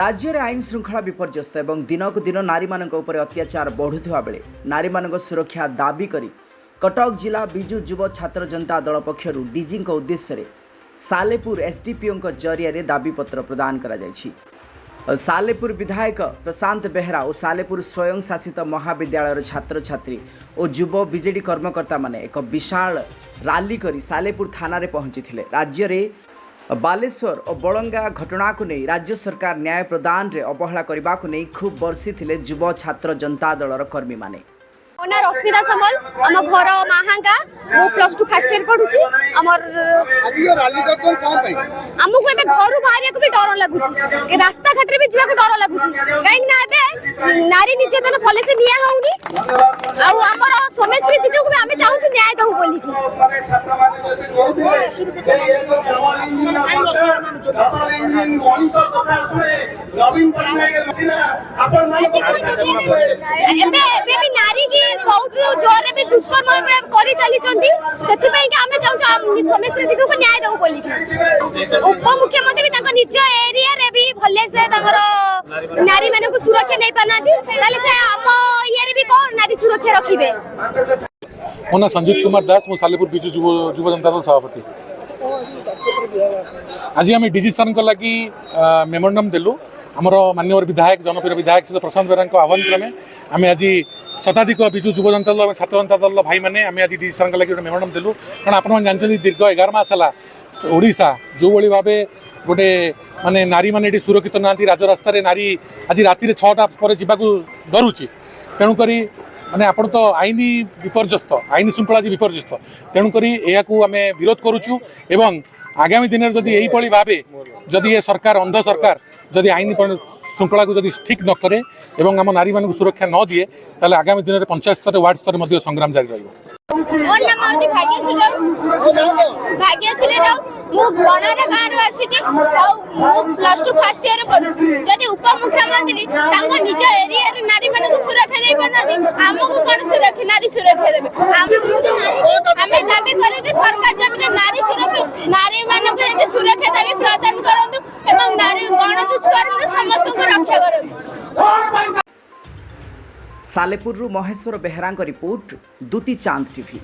राज्य में आईन श्रृंखला विपर्यस्त एवं दिनक दिन नारी उपर अत्याचार बढ़ुवा बेले नारी सुरक्षा दाबी करी कटक जिला बिजु युव छात्र जनता दल पक्षर डीजी उद्देश्य सालेपुर एसडीपीओ जरिया दाबीपत्र प्रदान करा सालेपुर विधायक प्रशांत बेहरा और सालेपुर स्वयं शासित महाविद्यालय छात्र छात्री और युव बीजेडी कर्मकर्ता माने एक विशाल रैली करी सालेपुर थाना रे पहुंची राज्य में बालेश्वर और बलंगा घटना को नहीं राज्य सरकार न्याय प्रदान रे अवहेला करने को नहीं खूब बर्षी थे युव छात्र जनता दलर कर्मी माने। ना रश्मिता समल आम घर महांगा मु +2 फर्स्ट ईयर पढुची हमर आज यो रैली करतन कोन पई हमकु एबे घर बाहर को भी डर लागुची के रास्ता घाट रे भी जीवा को डर लागुची काई ना एबे नारी निर्यातन पुलिस निया होउनी आ हमर सोमेश्री दीदी को भी हमें चाहू न्याय दउ बोली की एबे नारी की बहुत जोर भी दुष्कर्म करी चली चंदी सेति पई के हमें चाहू सोमेश्री दीदी को न्याय दउ बोली की उप मुख्यमंत्री भी ताको निज एरिया रे भी भले से ताकर नारी माने को सुरक्षा नै पानाती ताले से हम एरिया रे भी कोन नारी सुरक्षा रखिबे। मोना संजीत कुमार दास मु सालेपुर बिजु युव जनता दल सभापति। आज आम डीजी सर को लगी मेमोरेंडम देलु आमर माननीय विधायक जनप्रिय विधायक श्री प्रशांत बेहरा आह्वान क्रमे आम आज शताधिक बिजु युव जनता दल और छात्र जनता दल भाई मैंने आम आज डीजी सर लगे मेमोरेंडम देलु कारण आप जानते दीर्घ 11 मास है ओडिशा जो भाई भाव गोटे माने नारी माने सुरक्षित ना राजरास्त नारी आज राति 6टा पर जावाक डरुची तेणुक माने आपण तो आईन विपर्यस्त आईन श्रृंखला विपर्यस्त तेणुक यह आम विरोध करुचु एवं आगामी दिन में जदि यही भाव जदि ये सरकार अंध सरकार जदि आईन श्रृंखला को जदि ठीक न करे एवं आम नारी मान सुरक्षा न दिए ताले आगामी दिन में पंचायत स्तर वार्ड स्तर संग्राम जारी रहिबो। मोर नाम होती भाग्यश्री राव मु बनरा गाँ रो आसी मु +2 फर्स्ट ईयर पढु जदि उप मुख्यमंत्री तांको निज एरिया रे नारी माने को सुरक्षा दे परनाती हमको कोन सुरक्षा नारी सुरक्षा देबे हमें दाबी करे जे सरकार जमिने नारी सुरक्षा नारी माने को सुरक्षा दाबी प्रदान करंतु एवं नारी गण दुष्कर्म समस्त को रक्षा करंतु। सालेपुर महेश्वर बेहरा रिपोर्ट दुती चांद टीवी।